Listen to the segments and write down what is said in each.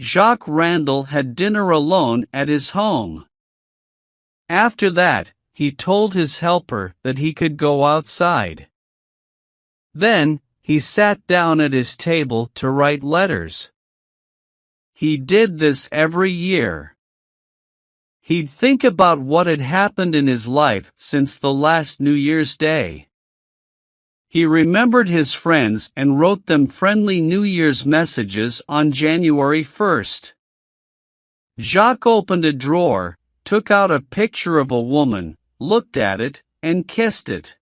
Jacques Randall had dinner alone at his home. After that, he told his helper that he could go outside. Then, he sat down at his table to write letters. He did this every year. He'd think about what had happened in his life since the last New Year's Day. He remembered his friends and wrote them friendly New Year's messages on January 1st. Jacques opened a drawer, took out a picture of a woman, looked at it, and kissed it.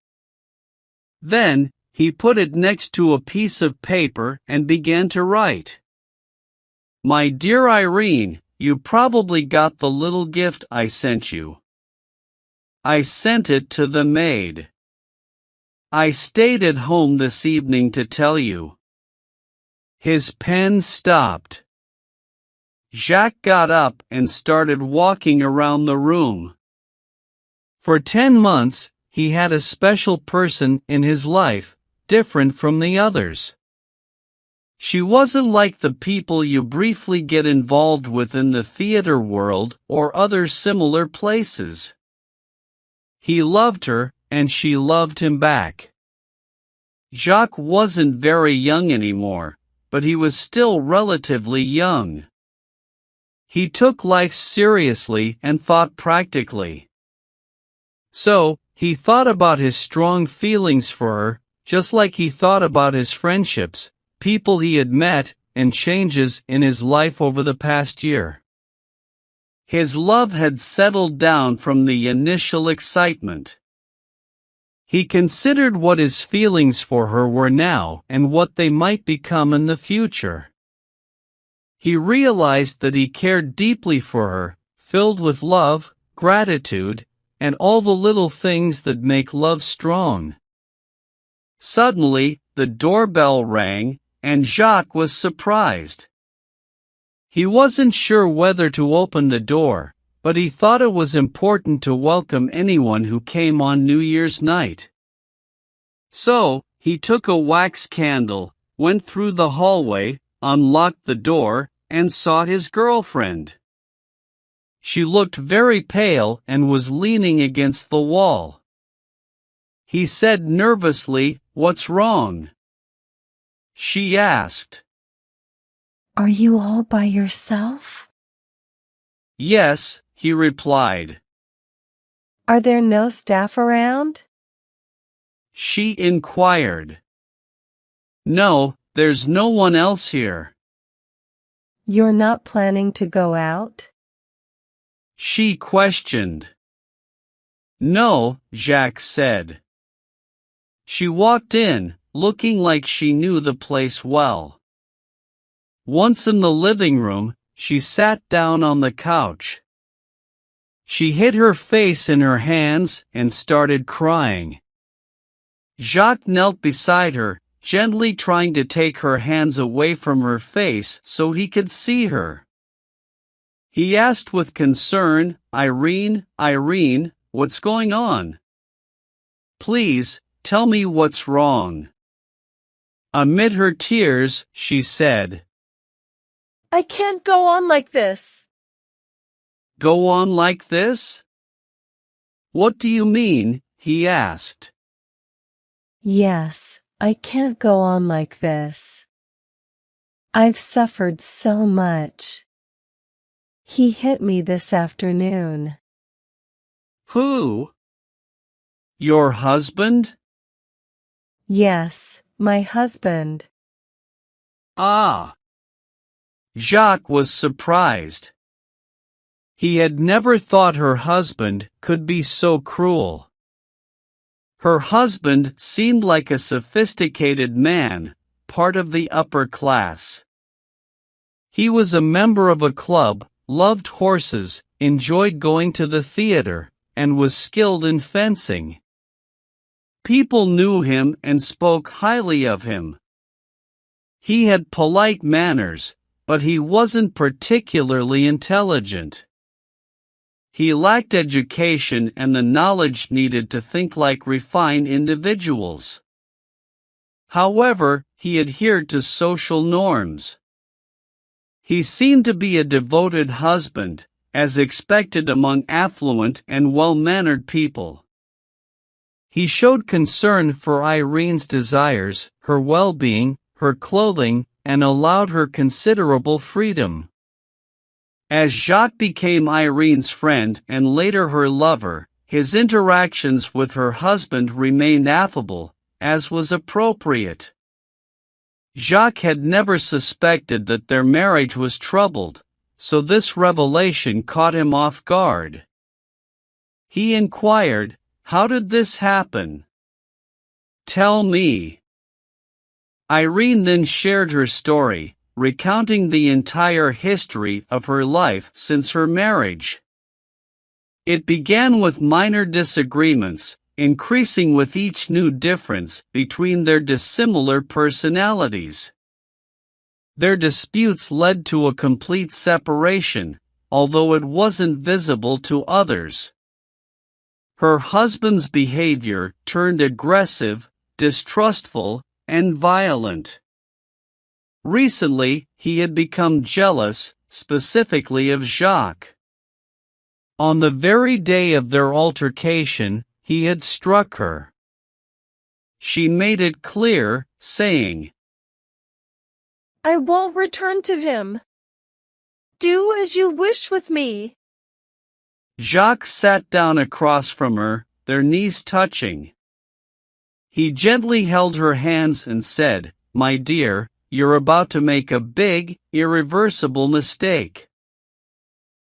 Then, he put it next to a piece of paper and began to write. My dear Irene, you probably got the little gift I sent you. I sent it to the maid. I stayed at home this evening to tell you. His pen stopped. Jacques got up and started walking around the room. For 10 months, he had a special person in his life, different from the others. She wasn't like the people you briefly get involved with in the theater world or other similar places. He loved her, and she loved him back. Jacques wasn't very young anymore, but he was still relatively young. He took life seriously and thought practically. So, he thought about his strong feelings for her, just like he thought about his friendships, people he had met, and changes in his life over the past year. His love had settled down from the initial excitement. He considered what his feelings for her were now and what they might become in the future. He realized that he cared deeply for her, filled with love, gratitude, and all the little things that make love strong. Suddenly, the doorbell rang, and Jacques was surprised. He wasn't sure whether to open the door, but he thought it was important to welcome anyone who came on New Year's night. So, he took a wax candle, went through the hallway, unlocked the door, and sought his girlfriend. She looked very pale and was leaning against the wall. He said nervously, "What's wrong?" She asked. Are you all by yourself? Yes, he replied. Are there no staff around? She inquired. No, there's no one else here. You're not planning to go out? She questioned. No, Jacques said. She walked in, looking like she knew the place well. Once in the living room, she sat down on the couch. She hid her face in her hands and started crying. Jacques knelt beside her, gently trying to take her hands away from her face so he could see her. He asked with concern, Irene, what's going on? Please, tell me what's wrong. Amid her tears, she said, I can't go on like this. Go on like this? What do you mean? He asked. Yes, I can't go on like this. I've suffered so much. He hit me this afternoon. Who? Your husband? Yes, my husband. Ah. Jacques was surprised. He had never thought her husband could be so cruel. Her husband seemed like a sophisticated man, part of the upper class. He was a member of a club, loved horses, enjoyed going to the theater, and was skilled in fencing. People knew him and spoke highly of him. He had polite manners, but he wasn't particularly intelligent. He lacked education and the knowledge needed to think like refined individuals. However, he adhered to social norms. He seemed to be a devoted husband, as expected among affluent and well-mannered people. He showed concern for Irene's desires, her well-being, her clothing, and allowed her considerable freedom. As Jacques became Irene's friend and later her lover, his interactions with her husband remained affable, as was appropriate. Jacques had never suspected that their marriage was troubled, so this revelation caught him off guard. He inquired, "How did this happen? Tell me." Irene then shared her story, recounting the entire history of her life since her marriage. It began with minor disagreements, increasing with each new difference between their dissimilar personalities. Their disputes led to a complete separation, although it wasn't visible to others. Her husband's behavior turned aggressive, distrustful, and violent. Recently, he had become jealous, specifically of Jacques. On the very day of their altercation, he had struck her. She made it clear, saying, "I won't return to him. Do as you wish with me." Jacques sat down across from her, their knees touching. He gently held her hands and said, "My dear, you're about to make a big, irreversible mistake.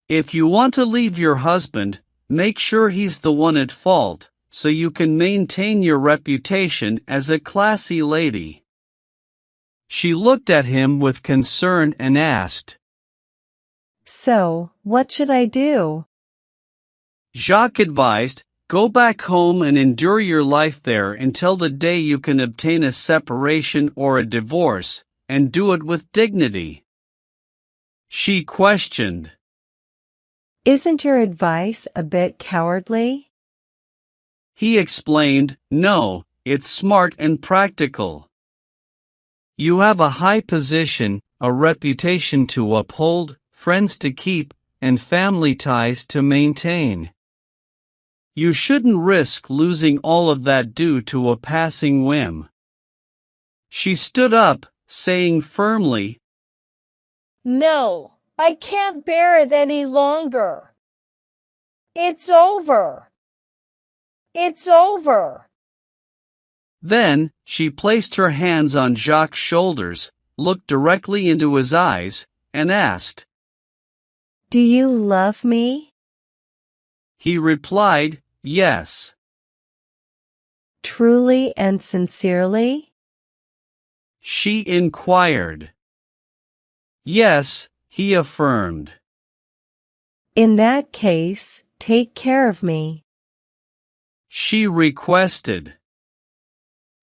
If you want to leave your husband, make sure he's the one at fault, so you can maintain your reputation as a classy lady." She looked at him with concern and asked, "So, what should I do?" Jacques advised, "Go back home and endure your life there until the day you can obtain a separation or a divorce, and do it with dignity." She questioned, "Isn't your advice a bit cowardly?" He explained, "No, it's smart and practical. You have a high position, a reputation to uphold, friends to keep, and family ties to maintain. You shouldn't risk losing all of that due to a passing whim." She stood up, saying firmly, "No, I can't bear it any longer. It's over. It's over." Then, she placed her hands on Jacques' shoulders, looked directly into his eyes, and asked, "Do you love me?" He replied, "Yes." "Truly and sincerely?" She inquired. "Yes," he affirmed. "In that case, take care of me." She requested.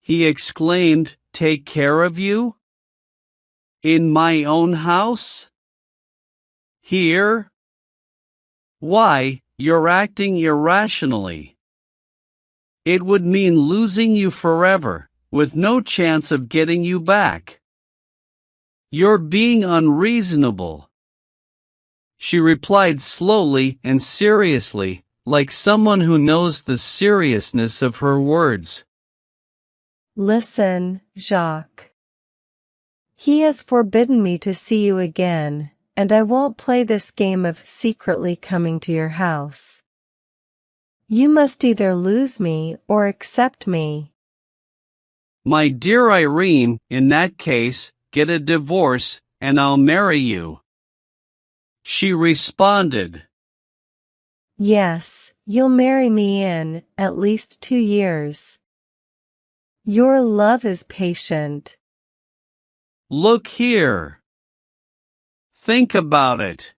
He exclaimed, "Take care of you? In my own house? Here? Why, you're acting irrationally. It would mean losing you forever, with no chance of getting you back. You're being unreasonable." She replied slowly and seriously, like someone who knows the seriousness of her words. "Listen, Jacques. He has forbidden me to see you again, and I won't play this game of secretly coming to your house. You must either lose me or accept me." "My dear Irene, in that case, get a divorce, and I'll marry you." She responded. "Yes, you'll marry me in at least 2 years. Your love is patient." "Look here. Think about it.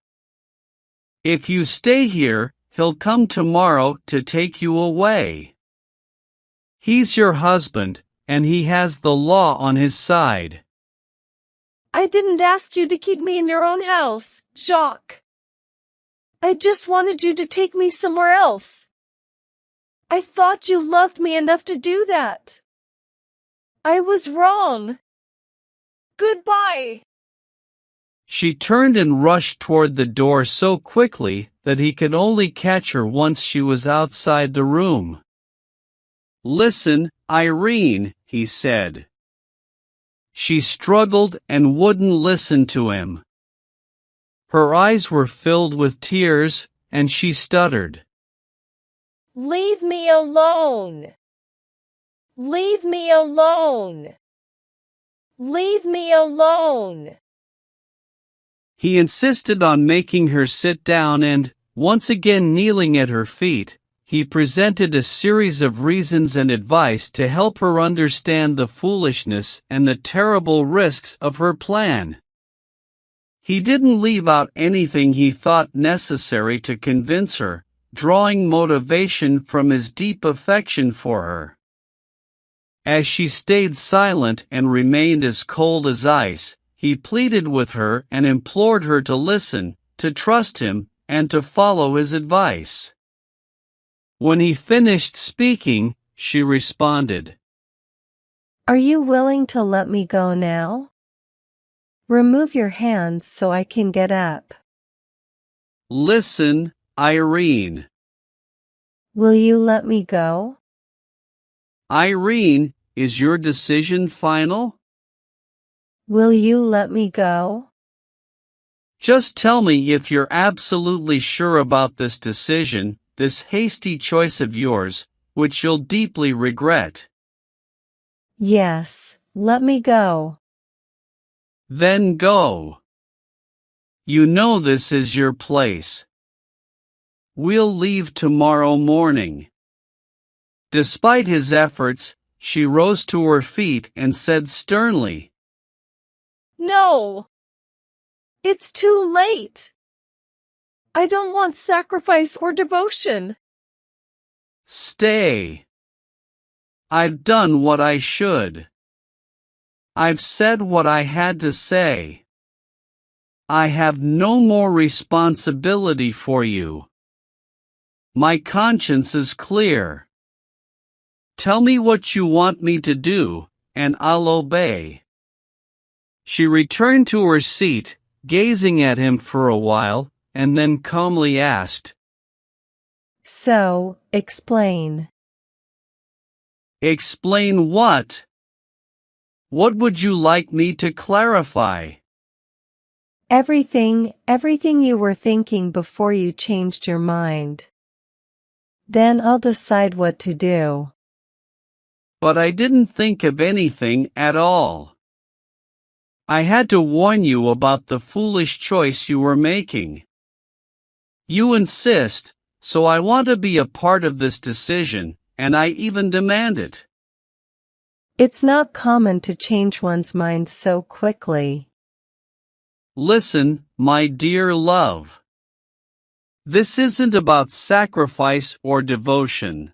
If you stay here, he'll come tomorrow to take you away. He's your husband, and he has the law on his side." "I didn't ask you to keep me in your own house, Jacques. I just wanted you to take me somewhere else. I thought you loved me enough to do that. I was wrong. Goodbye." She turned and rushed toward the door so quickly that he could only catch her once she was outside the room. "Listen, Irene," he said. She struggled and wouldn't listen to him. Her eyes were filled with tears, and she stuttered. "Leave me alone! Leave me alone! Leave me alone!" He insisted on making her sit down and, once again kneeling at her feet, he presented a series of reasons and advice to help her understand the foolishness and the terrible risks of her plan. He didn't leave out anything he thought necessary to convince her, drawing motivation from his deep affection for her. As she stayed silent and remained as cold as ice, he pleaded with her and implored her to listen, to trust him, and to follow his advice. When he finished speaking, she responded, "Are you willing to let me go now? Remove your hands so I can get up." "Listen, Irene." "Will you let me go?" "Irene, is your decision final?" "Will you let me go?" "Just tell me if you're absolutely sure about this decision, this hasty choice of yours, which you'll deeply regret." "Yes, let me go." "Then go. You know this is your place. We'll leave tomorrow morning." Despite his efforts, she rose to her feet and said sternly, "No! It's too late! I don't want sacrifice or devotion." "Stay. I've done what I should. I've said what I had to say. I have no more responsibility for you. My conscience is clear. Tell me what you want me to do, and I'll obey." She returned to her seat, gazing at him for a while, and then calmly asked, "So, explain." "Explain what? What would you like me to clarify?" Everything you were thinking before you changed your mind. Then I'll decide what to do." "But I didn't think of anything at all. I had to warn you about the foolish choice you were making. You insist, so I want to be a part of this decision, and I even demand it." It's not common to change one's mind so quickly. "Listen, my dear love. This isn't about sacrifice or devotion.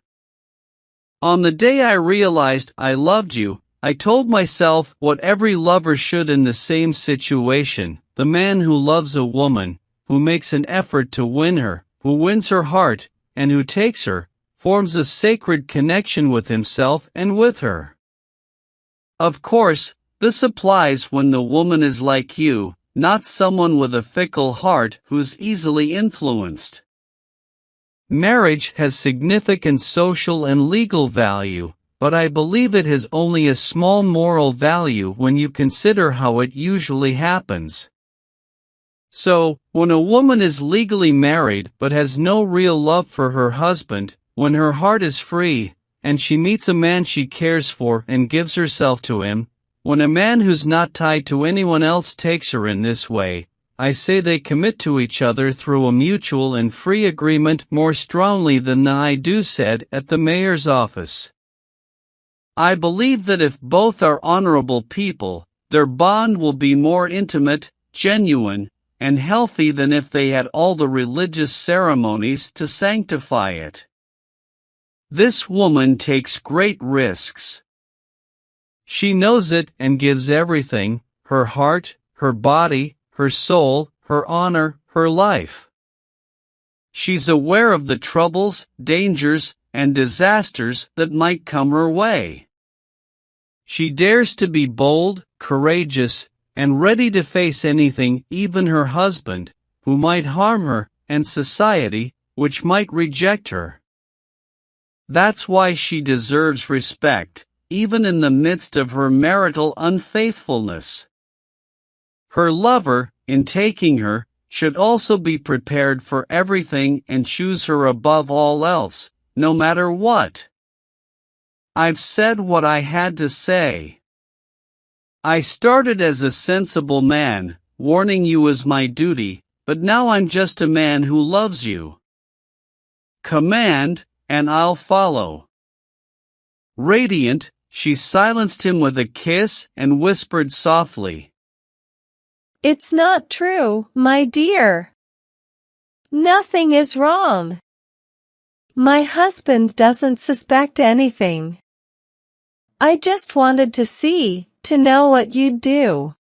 On the day I realized I loved you, I told myself what every lover should in the same situation: the man who loves a woman, who makes an effort to win her, who wins her heart, and who takes her, forms a sacred connection with himself and with her. Of course, this applies when the woman is like you, not someone with a fickle heart who's easily influenced. Marriage has significant social and legal value, but I believe it has only a small moral value when you consider how it usually happens. So, when a woman is legally married but has no real love for her husband, when her heart is free, and she meets a man she cares for and gives herself to him, when a man who's not tied to anyone else takes her in this way, I say they commit to each other through a mutual and free agreement more strongly than the I do said at the mayor's office. I believe that if both are honorable people, their bond will be more intimate, genuine, and healthy than if they had all the religious ceremonies to sanctify it. This woman takes great risks. She knows it and gives everything: her heart, her body, her soul, her honor, her life. She's aware of the troubles, dangers, and disasters that might come her way. She dares to be bold, courageous, and ready to face anything, even her husband, who might harm her, and society, which might reject her. That's why she deserves respect, even in the midst of her marital unfaithfulness. Her lover, in taking her, should also be prepared for everything and choose her above all else, no matter what. I've said what I had to say. I started as a sensible man, warning you is my duty, but now I'm just a man who loves you. Command, and I'll follow. Radiant, she silenced him with a kiss and whispered softly, It's not true, my dear. Nothing is wrong. My husband doesn't suspect anything. I just wanted to know what you'd do.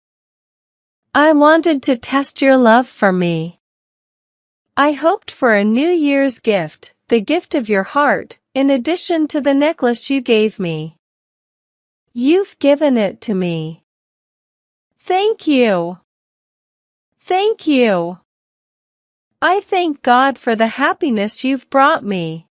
I wanted to test your love for me. I hoped for a New Year's gift, the gift of your heart, in addition to the necklace you gave me. You've given it to me. Thank you. Thank you. I thank God for the happiness you've brought me.